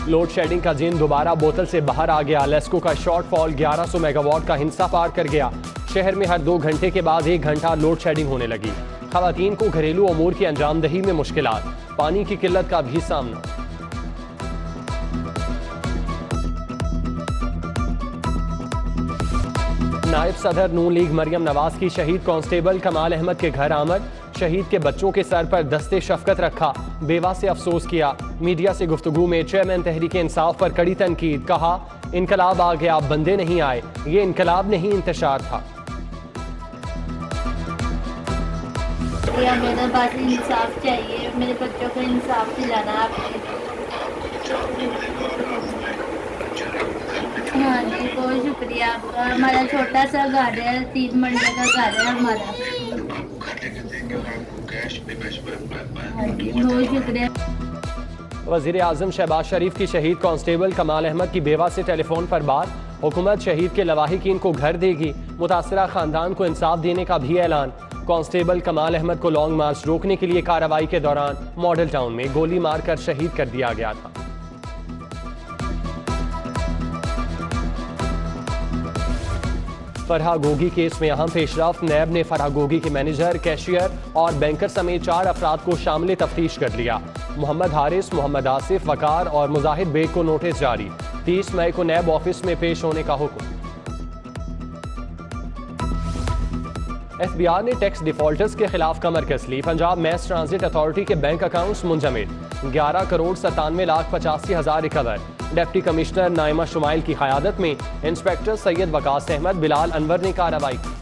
Load shedding का जिन दोबारा बोतल से बाहर आ गया। लेस्को का शॉर्टफॉल 1100 मेगावाट का हिस्सा पार कर गया। शहर में हर 2 घंटे के बाद 1 घंटा लोड शेडिंग होने लगी। खवातीन को घरेलू अमूर की अंजामदही में मुश्किलात, पानी की किल्लत का भी सामना। नायब सदर नून लीग मरियम नवाज की शहीद कांस्टेबल कमाल अहमद के घर आमद। शहीद के बच्चों के सर पर दस्ते शफकत रखा, बेवा से अफसोस किया। मीडिया से गुफ्तगू में चेयरमैन तहरीक इंसाफ पर कड़ी तनकीद, कहा इनकलाब आ गया, बंदे नहीं आए, ये इनकलाब नहीं इंतशार था। मेरे पास इंसाफ चाहिए, मेरे बच्चों को इंसाफ दिलाना आपने। हाँ जी, बहुत शुक्रिया आपका। हमारा छोटा सा घर है, 3 मरले का घर है हमारा। बहुत शुक्रिया। वज़ीर आज़म शहबाज शरीफ की शहीद कांस्टेबल कमाल अहमद की बेवा से टेलीफोन पर बात। हुकूमत शहीद के लवाहिकीन को घर देगी, मुतासरा खानदान को इंसाफ देने का भी ऐलान। कांस्टेबल कमाल अहमद को लॉन्ग मार्च रोकने के लिए कार्रवाई के दौरान मॉडल टाउन में गोली मारकर शहीद कर दिया गया था। फरहा गोगी केस में अहम पेशरफ्त। नैब ने फरहा गोगी के मैनेजर, कैशियर और बैंकर समेत 4 अफराद को शामिल तफ्तीश कर लिया। मोहम्मद हारिस, मोहम्मद आसिफ, वकार और मुजाहिद बेग को नोटिस जारी। 30 मई को नैब ऑफिस में पेश होने का हुक्म। FBI ने टैक्स डिफॉल्टर्स के खिलाफ कमर कस ली। पंजाब मैस ट्रांजिट अथॉरिटी के बैंक अकाउंट्स मुंजमद। 11 crore 97,85,000 recover. Deputy commissioner Naima Shumail की क़यादत में इंस्पेक्टर सैयद वकास अहमद, बिलाल अनवर ने कार्रवाई की।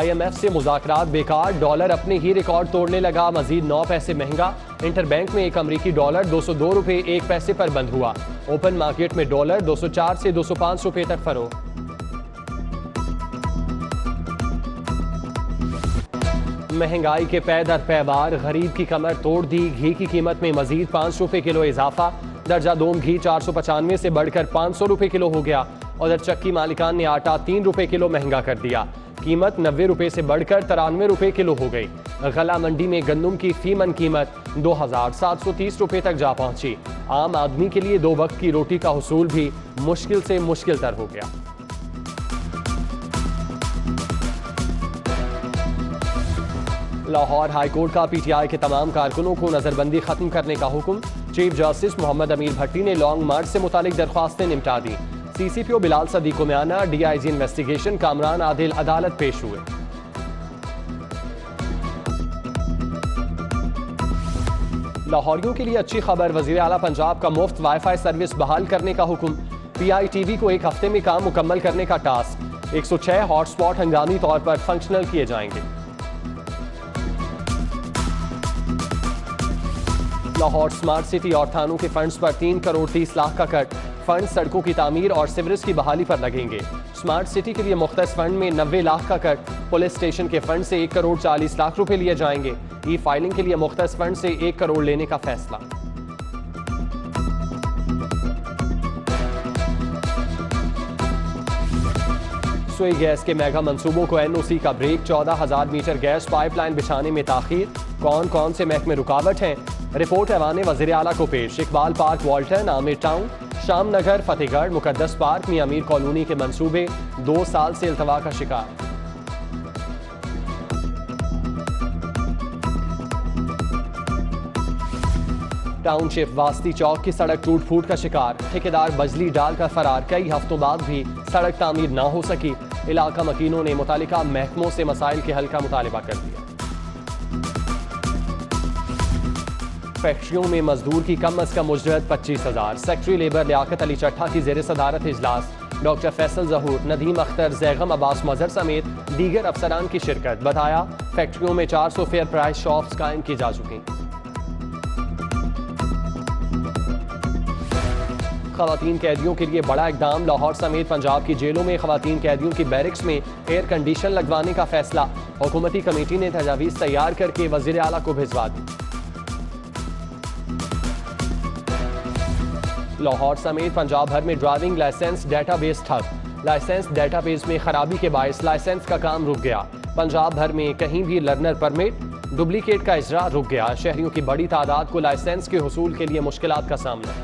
IMF से मुज़ाकरात बेकार, डॉलर अपने ही रिकॉर्ड तोड़ने लगा, मजीद 9 पैसे महंगा। इंटरबैंक में एक अमरीकी डॉलर 202 रुपये 1 पैसे पर बंद हुआ। ओपन मार्केट में डॉलर 204 से 205 रुपये तक फरोख्त। महंगाई के पै दर पैवार, गरीब की कमर तोड़ दी। घी की कीमत में मजीद 5 रुपये किलो इजाफा। दर्जा दोम घी 495 से बढ़कर 500 रुपये किलो हो गया। उधर चक्की मालिकान ने आटा 3 रुपये किलो महंगा कर दिया। कीमत 90 रुपये से बढ़कर 93 रुपये किलो हो गई। गला मंडी में गंदम की फी मन कीमत 2730 रुपये तक जा पहुंची। आम आदमी के लिए 2 वक्त की रोटी का हुसूल भी मुश्किल से मुश्किल तर हो गया। लाहौर हाईकोर्ट का PTI के तमाम कारकुनों को नजरबंदी खत्म करने का हुक्म। चीफ जस्टिस मोहम्मद अमीर भट्टी ने लॉन्ग मार्च से मुतालिक दरख्वास्तें निपटा दी। CCPO बिलाल सदी को म्याना, DIG इन्वेस्टिगेशन कामरान आदिल अदालत पेश हुए। लाहौरियों के लिए अच्छी खबर, वजीर आला पंजाब का मुफ्त वाईफाई सर्विस बहाल करने का हुक्म। PITV को 1 हफ्ते में काम मुकम्मल करने का टास्क। 106 हॉटस्पॉट हंगामी तौर पर फंक्शनल किए जाएंगे। लाहौर स्मार्ट सिटी और थानों के फंड्स पर 3 करोड़ 30 लाख का कट। फंड सड़कों की तामीर और सीवरेज की बहाली पर लगेंगे। स्मार्ट सिटी के लिए मुख्तस फंड में 90 लाख का कट। पुलिस स्टेशन के फंड से 1 करोड़ 40 लाख रुपए लिए जाएंगे। ई फाइलिंग के लिए मुख्तस फंड से 1 करोड़ लेने का फैसला। सुई गैस के मेगा मंसूबों को NOC का ब्रेक। 14,000 मीटर गैस पाइपलाइन बिछाने में ताखीर। कौन कौन से महकमे रुकावट हैं, रिपोर्ट ऐवान वज़ीर आला को पेश। Iqbal park, Walton, Aamir town, शाम नगर, फतेहगढ़, मुकद्दस पार्क, मियां मीर कॉलोनी के मंसूबे 2 साल से इल्तवा का शिकार। टाउनशिप वास्ती चौक की सड़क टूट फूट का शिकार। ठेकेदार बजली डालकर फरार, कई हफ्तों बाद भी सड़क तामीर ना हो सकी। इलाका मकीनों ने मुतालिका महकमों से मसाइल के हल का मुतालिबा कर दिया। फैक्ट्रियों में मजदूर की कम अज कम उजरत 25,000। सेक्रेटरी लेबर लियाकत अली चट्ठा की जेर सदारत इजलास। डॉक्टर फैसल जहूर, नदीम अख्तर, जैगम अब्बास मजहर समेत दीगर अफसरान की शिरकत। बताया फैक्ट्रियों में 400 फेयर प्राइस शॉप्स कायम की जा चुकी। खवातीन कैदियों के लिए बड़ा इकदाम। लाहौर समेत पंजाब की जेलों में खवातीन कैदियों की बैरिक्स में एयर कंडीशन लगवाने का फैसला। हुकूमती कमेटी ने तजावीज़ तैयार करके वज़ीर आला को भिजवा दी। लाहौर समेत पंजाब भर में ड्राइविंग लाइसेंस डेटाबेस ठप। लाइसेंस डेटाबेस में खराबी के बायस लाइसेंस का काम रुक गया। पंजाब भर में कहीं भी लर्नर परमिट, डुप्लीकेट का इजरा रुक गया। शहरियों की बड़ी तादाद को लाइसेंस के हुसूल के लिए मुश्किलात का सामना।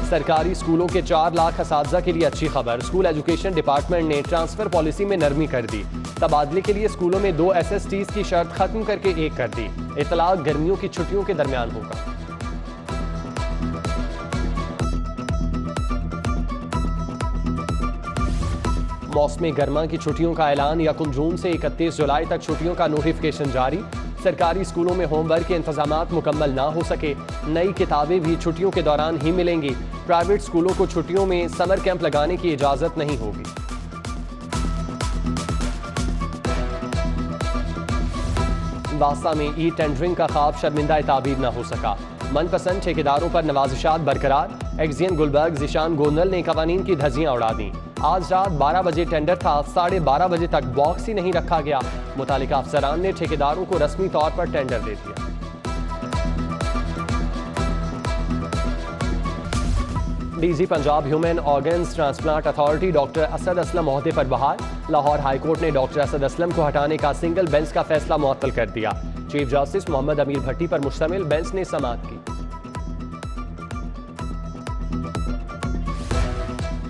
सरकारी स्कूलों के 4 लाख असातिज़ा के लिए अच्छी खबर। स्कूल एजुकेशन डिपार्टमेंट ने ट्रांसफर पॉलिसी में नरमी कर दी। तबादले के लिए स्कूलों में 2 SSTs की शर्त खत्म करके 1 कर दी। इतलाक गर्मियों की छुट्टियों के दरमियान होगा। मौसमी गर्मा की छुट्टियों का ऐलान। 1 जून से 31 जुलाई तक छुट्टियों का नोटिफिकेशन जारी। सरकारी स्कूलों में होमवर्क के इंतजामात मुकम्मल ना हो सके, नई किताबें भी छुट्टियों के दौरान ही मिलेंगी। प्राइवेट स्कूलों को छुट्टियों में समर कैंप लगाने की इजाजत नहीं होगी। वासा में ई टेंडरिंग का ख्वाब शर्मिंदा ताबीर न हो सका। मनपसंद ठेकेदारों पर नवाजिशात बरकरार। एक्जियन गुलबर्ग जिशान गोंदल ने कवानीन की धज्जियां उड़ा दी। आज रात 12 बजे टेंडर था, 12:30 बजे तक बॉक्स ही नहीं रखा गया। मुतालिका अफसरान ने ठेकेदारों को रस्मी तौर पर टेंडर दे दिया। DG Punjab human organs transplant authority doctor Asad Aslam ओहदे पर बहाल। लाहौर हाईकोर्ट ने डॉक्टर असद असलम को हटाने का सिंगल बेंच का फैसला मुअत्तल कर दिया। चीफ जस्टिस मोहम्मद अमीर भट्टी पर मुश्तमिल बेंच ने समाअत की।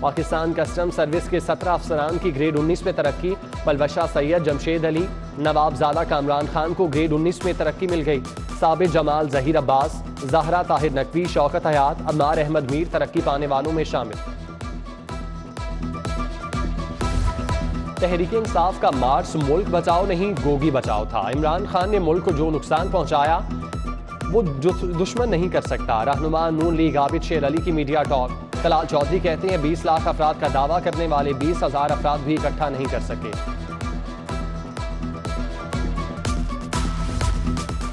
पाकिस्तान कस्टम सर्विस के 17 अफसरान की ग्रेड 19 में तरक्की। पलवशा सैयद जमशेद अली, नवाबजादा कामरान खान को ग्रेड 19 में तरक्की मिल गई। साबिर जमाल, जहीर अब्बास, जहरा ताहिर नकवी, शौकत हयात, अम्मार अहमद मीर तरक्की पाने वालों में शामिल। तहरीक इंसाफ का मार्च मुल्क बचाओ नहीं गोगी बचाओ था। इमरान खान ने मुल्क को जो नुकसान पहुंचाया वो दुश्मन नहीं कर सकता। रहनुमा नून लीग आबिद शेर अली की मीडिया टॉक। तलाल चौधरी कहते हैं 20 लाख अफराद का दावा करने वाले 20,000 अफराद भी इकट्ठा नहीं कर सके।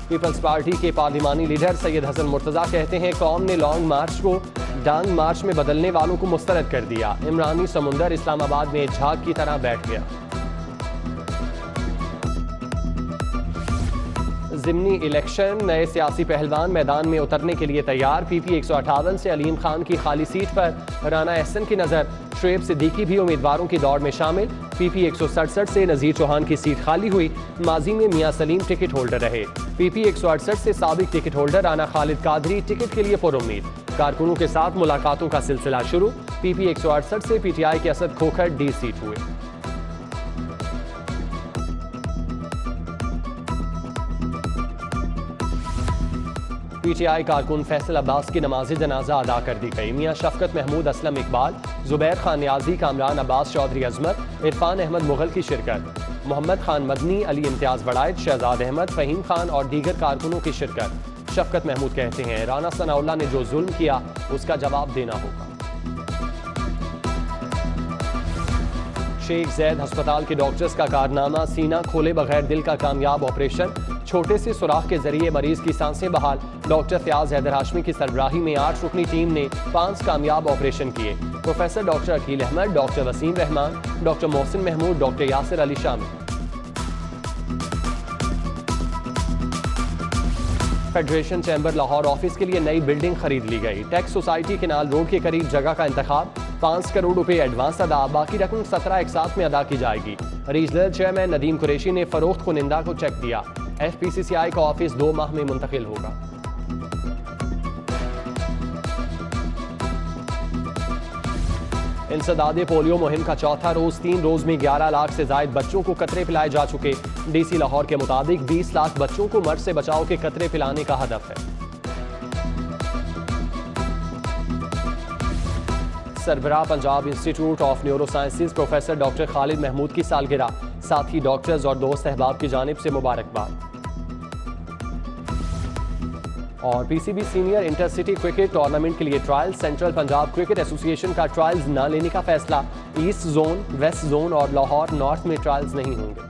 पीपल्स पार्टी के पार्लिमानी लीडर सैयद हसन मुर्तजा कहते हैं कौम ने लॉन्ग मार्च को डांग मार्च में बदलने वालों को मुस्तरद कर दिया। इमरानी समुंदर इस्लामाबाद में झाग की तरह बैठ गया। ज़िमनी इलेक्शन, नए सियासी पहलवान मैदान में उतरने के लिए तैयार। PP 158 से अलीम खान की खाली सीट पर राना एहसन की नजर। शुएब सिद्दीकी भी उम्मीदवारों की दौड़ में शामिल। PP 167 से नजीर चौहान की सीट खाली हुई। माजी में मियां सलीम टिकट होल्डर रहे। PP 168 से साबिक ticket holder Rana Khalid Qadri ticket के लिए पुरुम्मीद। कारकुनों के साथ मुलाकातों का सिलसिला शुरू। PP 168 से PTI के असद खोखर D सीट हुए। PTI कारकुन फैसल अब्बास की नमाज जनाजा अदा कर दी गई। मियां शफकत महमूद, असलम इकबाल, जुबैर खान न्याजी, कामरान अब्बास चौधरी अजमत, इरफान अहमद मुगल की शिरकत। मोहम्मद खान मदनी, अली इम्तियाज वड़ाइद, शहजाद अहमद, फहीम खान और दीगर कारकुनों की शिरकत। शफकत महमूद कहते हैं राना सनाउल्लाह ने जो जुल्म किया उसका जवाब देना होगा। शेख जैद अस्पताल के डॉक्टर्स का कारनामा, सीना खोले बगैर दिल का कामयाब ऑपरेशन। छोटे से सुराख के जरिए मरीज की सांसें बहाल। डॉक्टर फयाज हैदर हाशमी की सरबराही में 8 रुकनी टीम ने 5 कामयाब ऑपरेशन किए। Professor doctor Aqeel Ahmad, doctor Waseem Rehman, doctor Mohsin Mahmood, doctor Yasir Ali शामिल। फेडरेशन चैम्बर लाहौर ऑफिस के लिए नई बिल्डिंग खरीद ली गई। टैक्स सोसाइटी केनाल रोड के करीब जगह का इंतखाब। 5 करोड़ रुपए एडवांस अदा, बाकी रकम 17 एक साथ में अदा की जाएगी। रीजनल चेयरमैन नदीम कुरैशी ने फरोख्त कुनिंदा को चेक दिया। FPCCI का ऑफिस 2 माह में मुंतकिल होगा। इंसदादे पोलियो मुहिम का चौथा रोज 3 रोज में 11 लाख से जायद बच्चों को कतरे पिलाए जा चुके। DC लाहौर के मुताबिक 20 लाख बच्चों को मर्ज से बचाव के कतरे पिलाने का हदफ है। सरबराह Punjab institute of neuro sciences professor doctor Khalid Mahmood की सालगिरह। साथ ही डॉक्टर्स और दोस्त अहबाब की जानिब से मुबारकबाद। और PCB senior intercity cricket tournament के लिए trial. Central Punjab cricket association का ट्रायल्स न लेने का फैसला। ईस्ट जोन, वेस्ट जोन और लाहौर नॉर्थ में ट्रायल्स नहीं होंगे।